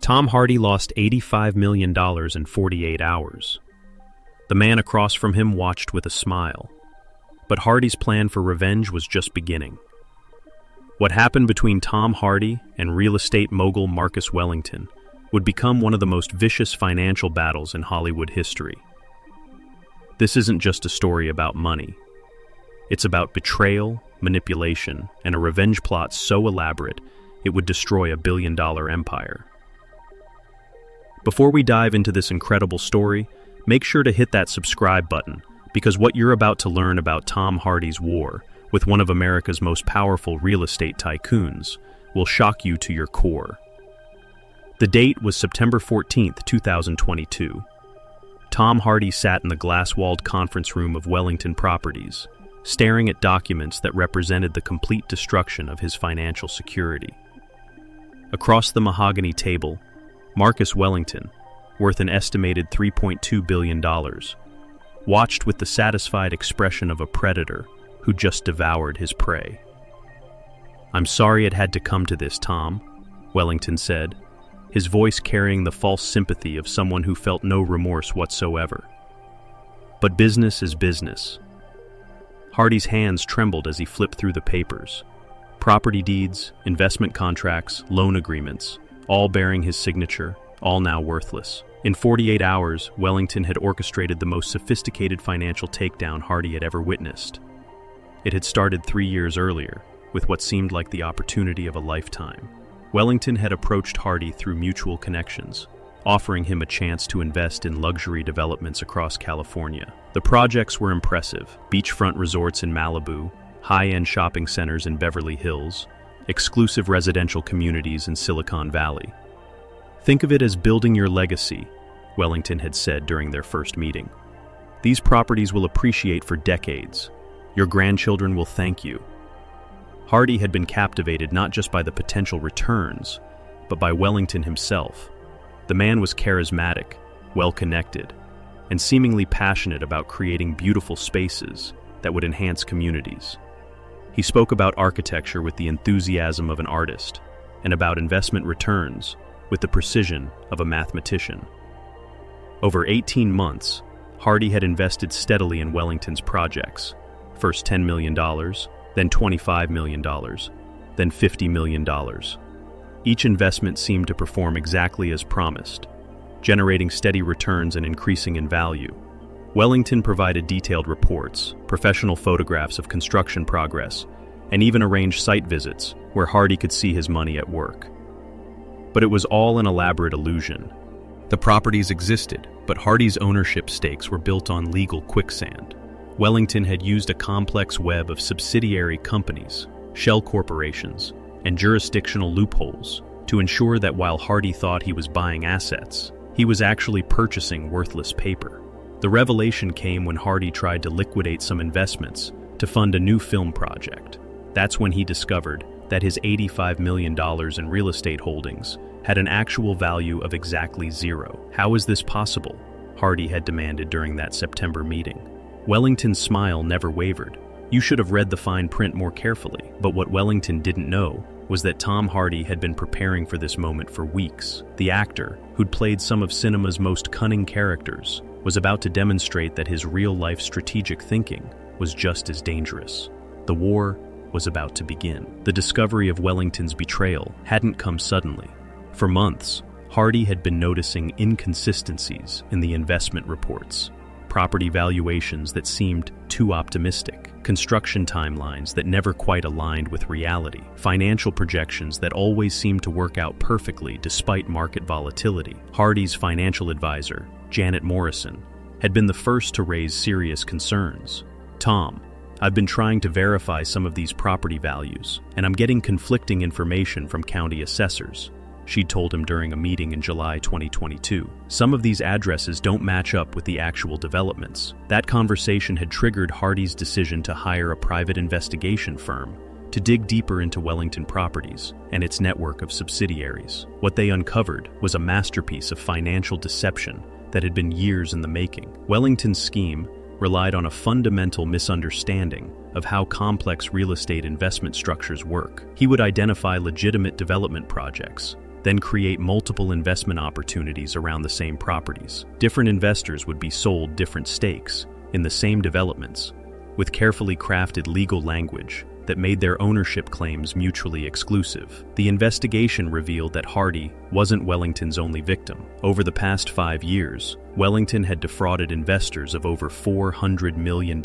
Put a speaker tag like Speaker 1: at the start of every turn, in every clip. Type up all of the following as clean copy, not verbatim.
Speaker 1: Tom Hardy lost $85 million in 48 hours. The man across from him watched with a smile. But Hardy's plan for revenge was just beginning. What happened between Tom Hardy and real estate mogul Marcus Wellington would become one of the most vicious financial battles in Hollywood history. This isn't just a story about money. It's about betrayal, manipulation, and a revenge plot so elaborate it would destroy a billion-dollar empire. Before we dive into this incredible story, make sure to hit that subscribe button, because what you're about to learn about Tom Hardy's war with one of America's most powerful real estate tycoons will shock you to your core. The date was September 14, 2022. Tom Hardy sat in the glass-walled conference room of Wellington Properties, staring at documents that represented the complete destruction of his financial security. Across the mahogany table, Marcus Wellington, worth an estimated $3.2 billion, watched with the satisfied expression of a predator who just devoured his prey. "I'm sorry it had to come to this, Tom," Wellington said, his voice carrying the false sympathy of someone who felt no remorse whatsoever. "But business is business." Hardy's hands trembled as he flipped through the papers. Property deeds, investment contracts, loan agreements, all bearing his signature, all now worthless. In 48 hours, Wellington had orchestrated the most sophisticated financial takedown Hardy had ever witnessed. It had started 3 years earlier, with what seemed like the opportunity of a lifetime. Wellington had approached Hardy through mutual connections, offering him a chance to invest in luxury developments across California. The projects were impressive: beachfront resorts in Malibu, high-end shopping centers in Beverly Hills, exclusive residential communities in Silicon Valley. "Think of it as building your legacy," Wellington had said during their first meeting. "These properties will appreciate for decades. Your grandchildren will thank you." Hardy had been captivated not just by the potential returns, but by Wellington himself. The man was charismatic, well-connected, and seemingly passionate about creating beautiful spaces that would enhance communities. He spoke about architecture with the enthusiasm of an artist, and about investment returns with the precision of a mathematician. Over 18 months, Hardy had invested steadily in Wellington's projects, first $10 million, then $25 million, then $50 million. Each investment seemed to perform exactly as promised, generating steady returns and increasing in value. Wellington provided detailed reports, professional photographs of construction progress, and even arranged site visits where Hardy could see his money at work. But it was all an elaborate illusion. The properties existed, but Hardy's ownership stakes were built on legal quicksand. Wellington had used a complex web of subsidiary companies, shell corporations, and jurisdictional loopholes to ensure that while Hardy thought he was buying assets, he was actually purchasing worthless paper. The revelation came when Hardy tried to liquidate some investments to fund a new film project. That's when he discovered that his $85 million in real estate holdings had an actual value of exactly zero. "How is this possible?" Hardy had demanded during that September meeting. Wellington's smile never wavered. "You should have read the fine print more carefully." But what Wellington didn't know was that Tom Hardy had been preparing for this moment for weeks. The actor, who'd played some of cinema's most cunning characters, was about to demonstrate that his real-life strategic thinking was just as dangerous. The war was about to begin. The discovery of Wellington's betrayal hadn't come suddenly. For months, Hardy had been noticing inconsistencies in the investment reports, property valuations that seemed too optimistic, construction timelines that never quite aligned with reality, financial projections that always seemed to work out perfectly despite market volatility. Hardy's financial advisor, Janet Morrison, had been the first to raise serious concerns. "Tom, I've been trying to verify some of these property values, and I'm getting conflicting information from county assessors," she'd told him during a meeting in July 2022. "Some of these addresses don't match up with the actual developments." That conversation had triggered Hardy's decision to hire a private investigation firm to dig deeper into Wellington Properties and its network of subsidiaries. What they uncovered was a masterpiece of financial deception that had been years in the making. Wellington's scheme relied on a fundamental misunderstanding of how complex real estate investment structures work. He would identify legitimate development projects, then create multiple investment opportunities around the same properties. Different investors would be sold different stakes in the same developments, with carefully crafted legal language that made their ownership claims mutually exclusive. The investigation revealed that Hardy wasn't Wellington's only victim. Over the past 5 years, Wellington had defrauded investors of over $400 million,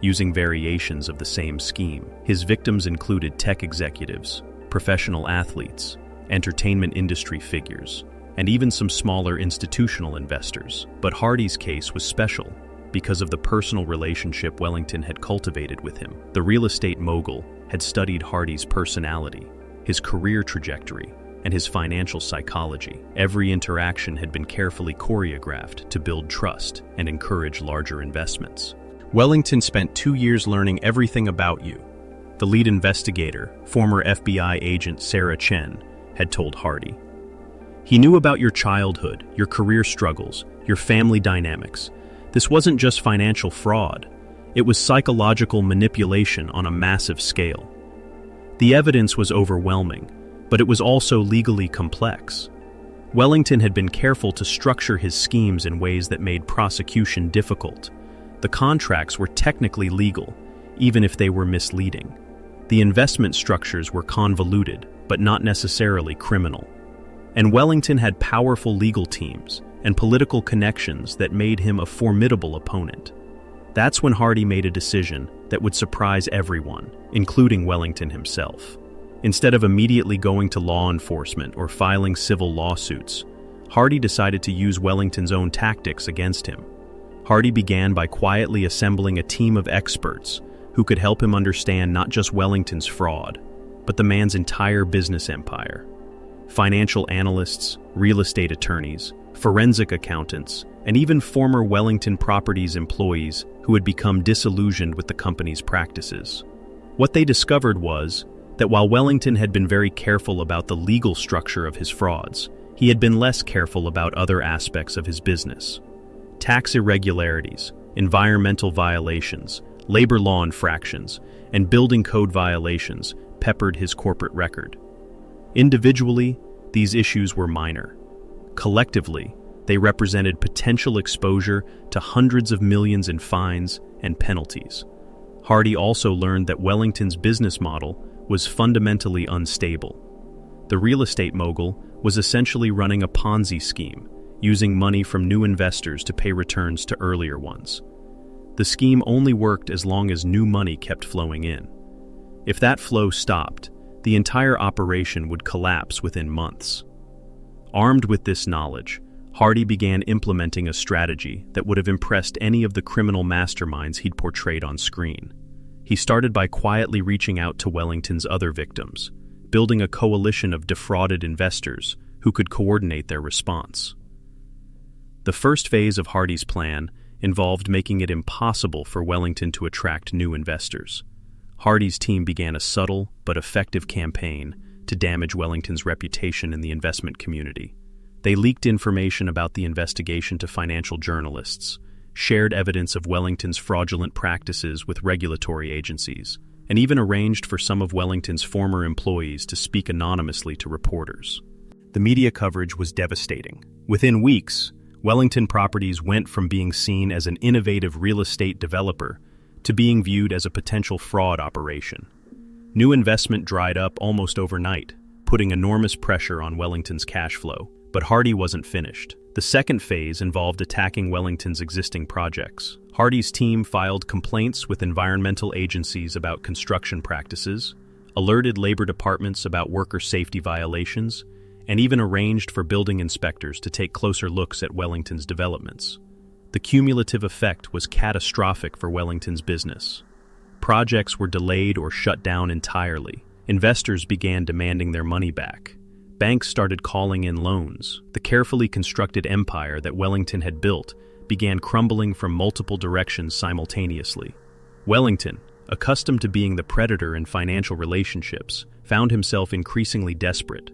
Speaker 1: using variations of the same scheme. His victims included tech executives, professional athletes, entertainment industry figures, and even some smaller institutional investors. But Hardy's case was special because of the personal relationship Wellington had cultivated with him. The real estate mogul had studied Hardy's personality, his career trajectory, and his financial psychology. Every interaction had been carefully choreographed to build trust and encourage larger investments. Wellington spent 2 years learning everything about you. The lead investigator, former FBI agent Sarah Chen, had told Hardy. He knew about your childhood, your career struggles, your family dynamics. This wasn't just financial fraud. It was psychological manipulation on a massive scale. The evidence was overwhelming, but it was also legally complex. Wellington had been careful to structure his schemes in ways that made prosecution difficult. The contracts were technically legal, even if they were misleading. The investment structures were convoluted, but not necessarily criminal. And Wellington had powerful legal teams and political connections that made him a formidable opponent. That's when Hardy made a decision that would surprise everyone, including Wellington himself. Instead of immediately going to law enforcement or filing civil lawsuits, Hardy decided to use Wellington's own tactics against him. Hardy began by quietly assembling a team of experts who could help him understand not just Wellington's fraud, but the man's entire business empire. Financial analysts, real estate attorneys, forensic accountants, and even former Wellington Properties employees who had become disillusioned with the company's practices. What they discovered was that while Wellington had been very careful about the legal structure of his frauds, he had been less careful about other aspects of his business. Tax irregularities, environmental violations, labor law infractions, and building code violations peppered his corporate record. Individually, these issues were minor. Collectively, they represented potential exposure to hundreds of millions in fines and penalties. Hardy also learned that Wellington's business model was fundamentally unstable. The real estate mogul was essentially running a Ponzi scheme, using money from new investors to pay returns to earlier ones. The scheme only worked as long as new money kept flowing in. If that flow stopped, the entire operation would collapse within months. Armed with this knowledge, Hardy began implementing a strategy that would have impressed any of the criminal masterminds he'd portrayed on screen. He started by quietly reaching out to Wellington's other victims, building a coalition of defrauded investors who could coordinate their response. The first phase of Hardy's plan involved making it impossible for Wellington to attract new investors. Hardy's team began a subtle but effective campaign to damage Wellington's reputation in the investment community. They leaked information about the investigation to financial journalists, shared evidence of Wellington's fraudulent practices with regulatory agencies, and even arranged for some of Wellington's former employees to speak anonymously to reporters. The media coverage was devastating. Within weeks, Wellington Properties went from being seen as an innovative real estate developer to being viewed as a potential fraud operation. New investment dried up almost overnight, putting enormous pressure on Wellington's cash flow. But Hardy wasn't finished. The second phase involved attacking Wellington's existing projects. Hardy's team filed complaints with environmental agencies about construction practices, alerted labor departments about worker safety violations, and even arranged for building inspectors to take closer looks at Wellington's developments. The cumulative effect was catastrophic for Wellington's business. Projects were delayed or shut down entirely. Investors began demanding their money back. Banks started calling in loans. The carefully constructed empire that Wellington had built began crumbling from multiple directions simultaneously. Wellington, accustomed to being the predator in financial relationships, found himself increasingly desperate.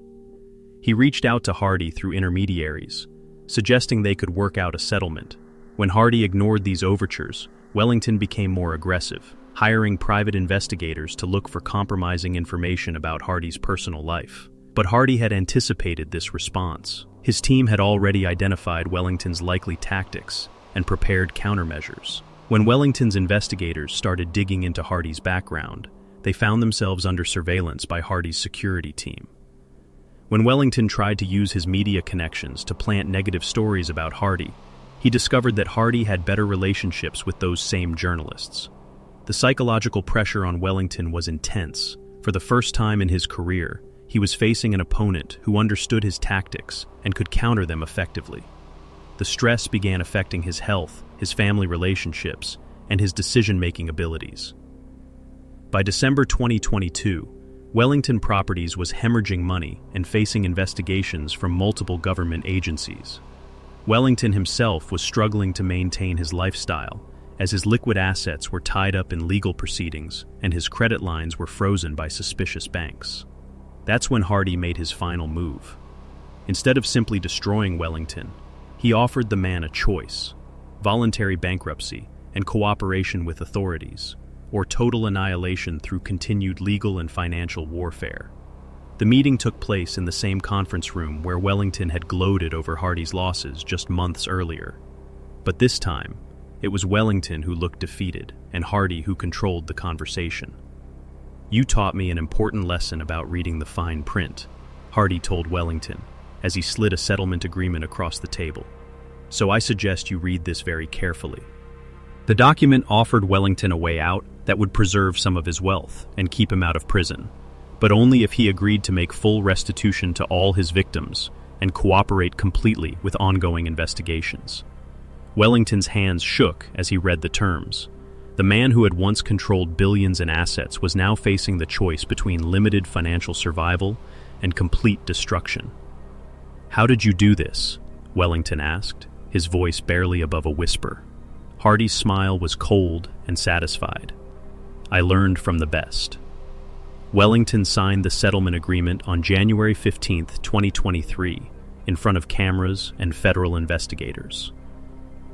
Speaker 1: He reached out to Hardy through intermediaries, suggesting they could work out a settlement. When Hardy ignored these overtures, Wellington became more aggressive, hiring private investigators to look for compromising information about Hardy's personal life. But Hardy had anticipated this response. His team had already identified Wellington's likely tactics and prepared countermeasures. When Wellington's investigators started digging into Hardy's background, they found themselves under surveillance by Hardy's security team. When Wellington tried to use his media connections to plant negative stories about Hardy, he discovered that Hardy had better relationships with those same journalists. The psychological pressure on Wellington was intense. For the first time in his career, he was facing an opponent who understood his tactics and could counter them effectively. The stress began affecting his health, his family relationships, and his decision-making abilities. By December 2022, Wellington Properties was hemorrhaging money and facing investigations from multiple government agencies. Wellington himself was struggling to maintain his lifestyle, as his liquid assets were tied up in legal proceedings and his credit lines were frozen by suspicious banks. That's when Hardy made his final move. Instead of simply destroying Wellington, he offered the man a choice: voluntary bankruptcy and cooperation with authorities, or total annihilation through continued legal and financial warfare. The meeting took place in the same conference room where Wellington had gloated over Hardy's losses just months earlier. But this time, it was Wellington who looked defeated and Hardy who controlled the conversation. "You taught me an important lesson about reading the fine print," Hardy told Wellington as he slid a settlement agreement across the table. "So I suggest you read this very carefully." The document offered Wellington a way out that would preserve some of his wealth and keep him out of prison, but only if he agreed to make full restitution to all his victims and cooperate completely with ongoing investigations. Wellington's hands shook as he read the terms. The man who had once controlled billions in assets was now facing the choice between limited financial survival and complete destruction. "How did you do this?" Wellington asked, his voice barely above a whisper. Hardy's smile was cold and satisfied. "I learned from the best." Wellington signed the settlement agreement on January 15, 2023, in front of cameras and federal investigators.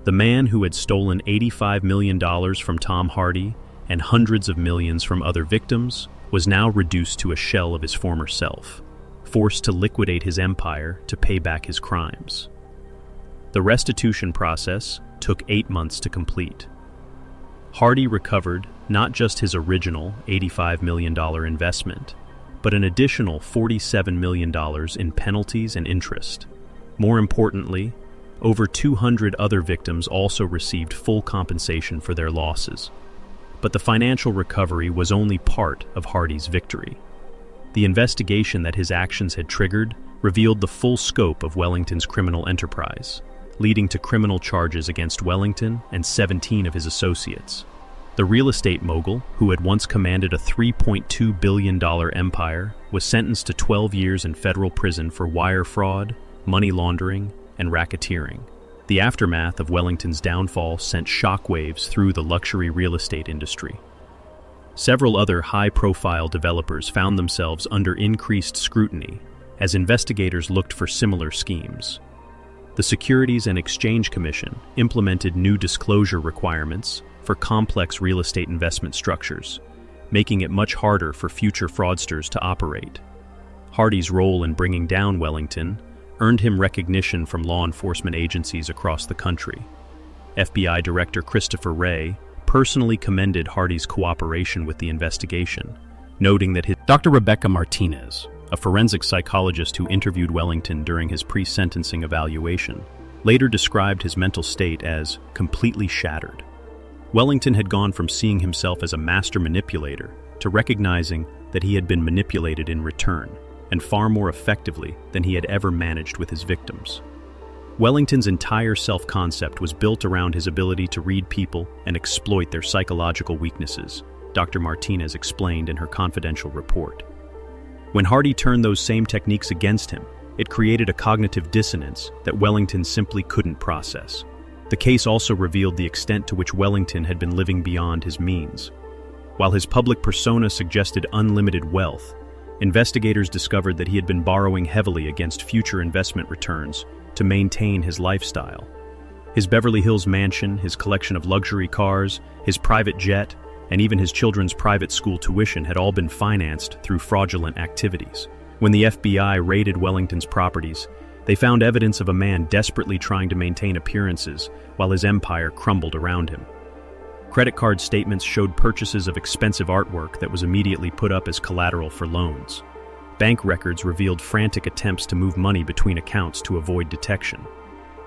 Speaker 1: The man who had stolen $85 million from Tom Hardy and hundreds of millions from other victims was now reduced to a shell of his former self, forced to liquidate his empire to pay back his crimes. The restitution process took 8 months to complete. Hardy recovered not just his original $85 million investment, but an additional $47 million in penalties and interest. More importantly, over 200 other victims also received full compensation for their losses. But the financial recovery was only part of Hardy's victory. The investigation that his actions had triggered revealed the full scope of Wellington's criminal enterprise, leading to criminal charges against Wellington and 17 of his associates. The real estate mogul, who had once commanded a $3.2 billion empire, was sentenced to 12 years in federal prison for wire fraud, money laundering, and racketeering. The aftermath of Wellington's downfall sent shockwaves through the luxury real estate industry. Several other high-profile developers found themselves under increased scrutiny as investigators looked for similar schemes. The Securities and Exchange Commission implemented new disclosure requirements for complex real estate investment structures, making it much harder for future fraudsters to operate. Hardy's role in bringing down Wellington earned him recognition from law enforcement agencies across the country. FBI Director Christopher Wray personally commended Hardy's cooperation with the investigation, noting that Dr. Rebecca Martinez, a forensic psychologist who interviewed Wellington during his pre-sentencing evaluation, later described his mental state as completely shattered. Wellington had gone from seeing himself as a master manipulator to recognizing that he had been manipulated in return, and far more effectively than he had ever managed with his victims. Wellington's entire self-concept was built around his ability to read people and exploit their psychological weaknesses, Dr. Martinez explained in her confidential report. When Hardy turned those same techniques against him, it created a cognitive dissonance that Wellington simply couldn't process. The case also revealed the extent to which Wellington had been living beyond his means. While his public persona suggested unlimited wealth, investigators discovered that he had been borrowing heavily against future investment returns to maintain his lifestyle. His Beverly Hills mansion, his collection of luxury cars, his private jet, and even his children's private school tuition had all been financed through fraudulent activities. When the FBI raided Wellington's properties, they found evidence of a man desperately trying to maintain appearances while his empire crumbled around him. Credit card statements showed purchases of expensive artwork that was immediately put up as collateral for loans. Bank records revealed frantic attempts to move money between accounts to avoid detection.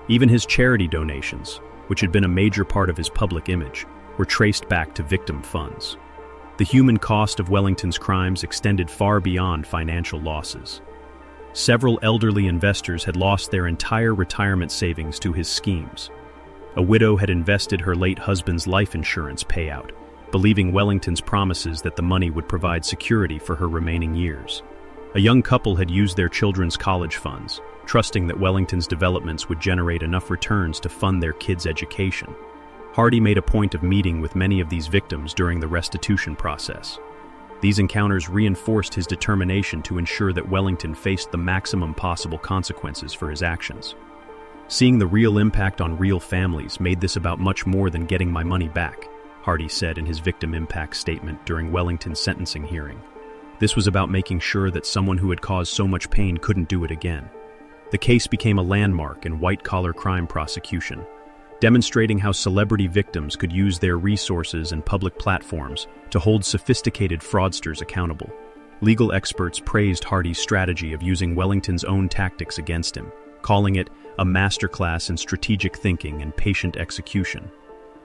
Speaker 1: Even his charity donations, which had been a major part of his public image, were traced back to victim funds. The human cost of Wellington's crimes extended far beyond financial losses. Several elderly investors had lost their entire retirement savings to his schemes. A widow had invested her late husband's life insurance payout, believing Wellington's promises that the money would provide security for her remaining years. A young couple had used their children's college funds, trusting that Wellington's developments would generate enough returns to fund their kids' education. Hardy made a point of meeting with many of these victims during the restitution process. These encounters reinforced his determination to ensure that Wellington faced the maximum possible consequences for his actions. Seeing the real impact on real families made this about much more than getting my money back, Hardy said in his victim impact statement during Wellington's sentencing hearing. This was about making sure that someone who had caused so much pain couldn't do it again. The case became a landmark in white-collar crime prosecution, demonstrating how celebrity victims could use their resources and public platforms to hold sophisticated fraudsters accountable. Legal experts praised Hardy's strategy of using Wellington's own tactics against him, calling it a masterclass in strategic thinking and patient execution.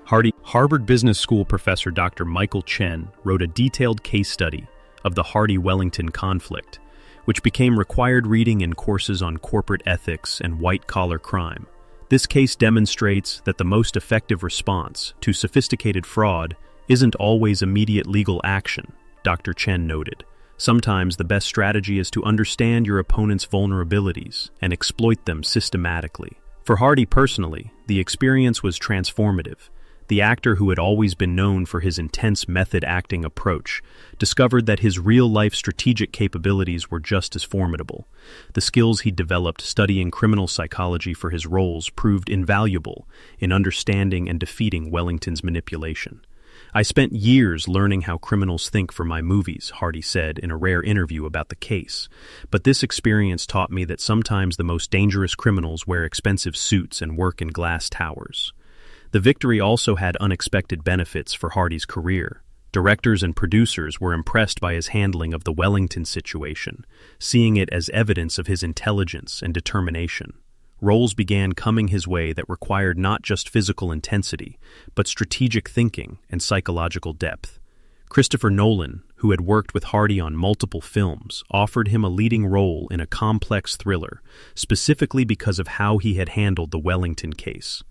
Speaker 1: Harvard Business School professor Dr. Michael Chen wrote a detailed case study of the Hardy-Wellington conflict, which became required reading in courses on corporate ethics and white-collar crime. This case demonstrates that the most effective response to sophisticated fraud isn't always immediate legal action, Dr. Chen noted. Sometimes the best strategy is to understand your opponent's vulnerabilities and exploit them systematically. For Hardy personally, the experience was transformative. The actor, who had always been known for his intense method-acting approach, discovered that his real-life strategic capabilities were just as formidable. The skills he'd developed studying criminal psychology for his roles proved invaluable in understanding and defeating Wellington's manipulation. "I spent years learning how criminals think for my movies," Hardy said in a rare interview about the case. "But this experience taught me that sometimes the most dangerous criminals wear expensive suits and work in glass towers." The victory also had unexpected benefits for Hardy's career. Directors and producers were impressed by his handling of the Wellington situation, seeing it as evidence of his intelligence and determination. Roles began coming his way that required not just physical intensity, but strategic thinking and psychological depth. Christopher Nolan, who had worked with Hardy on multiple films, offered him a leading role in a complex thriller, specifically because of how he had handled the Wellington case.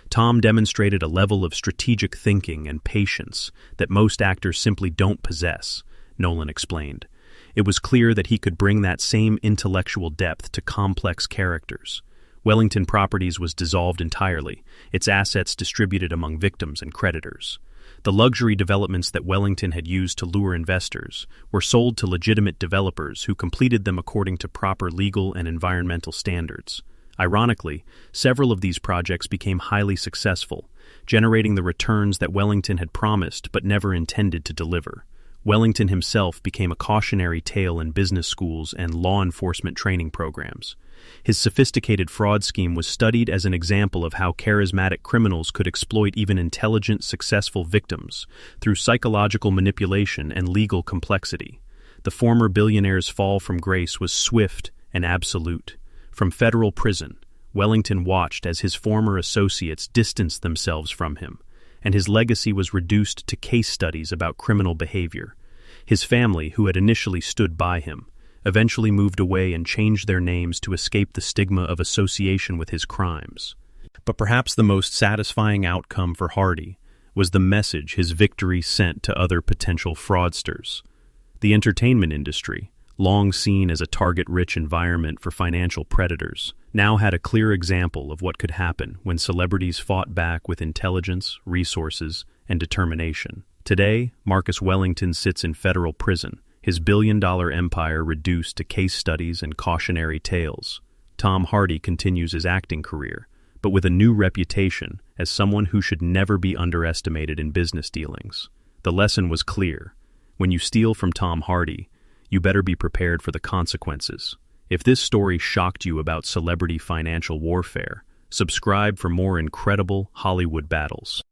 Speaker 1: Tom demonstrated a level of strategic thinking and patience that most actors simply don't possess, Nolan explained. It was clear that he could bring that same intellectual depth to complex characters. Wellington Properties was dissolved entirely, its assets distributed among victims and creditors. The luxury developments that Wellington had used to lure investors were sold to legitimate developers who completed them according to proper legal and environmental standards. Ironically, several of these projects became highly successful, generating the returns that Wellington had promised but never intended to deliver. Wellington himself became a cautionary tale in business schools and law enforcement training programs. His sophisticated fraud scheme was studied as an example of how charismatic criminals could exploit even intelligent, successful victims through psychological manipulation and legal complexity. The former billionaire's fall from grace was swift and absolute. From federal prison, Wellington watched as his former associates distanced themselves from him, and his legacy was reduced to case studies about criminal behavior. His family, who had initially stood by him, eventually moved away and changed their names to escape the stigma of association with his crimes. But perhaps the most satisfying outcome for Hardy was the message his victory sent to other potential fraudsters. The entertainment industry, long seen as a target-rich environment for financial predators, now had a clear example of what could happen when celebrities fought back with intelligence, resources, and determination. Today, Marcus Wellington sits in federal prison, his billion-dollar empire reduced to case studies and cautionary tales. Tom Hardy continues his acting career, but with a new reputation as someone who should never be underestimated in business dealings. The lesson was clear. When you steal from Tom Hardy, you better be prepared for the consequences. If this story shocked you about celebrity financial warfare, subscribe for more incredible Hollywood battles.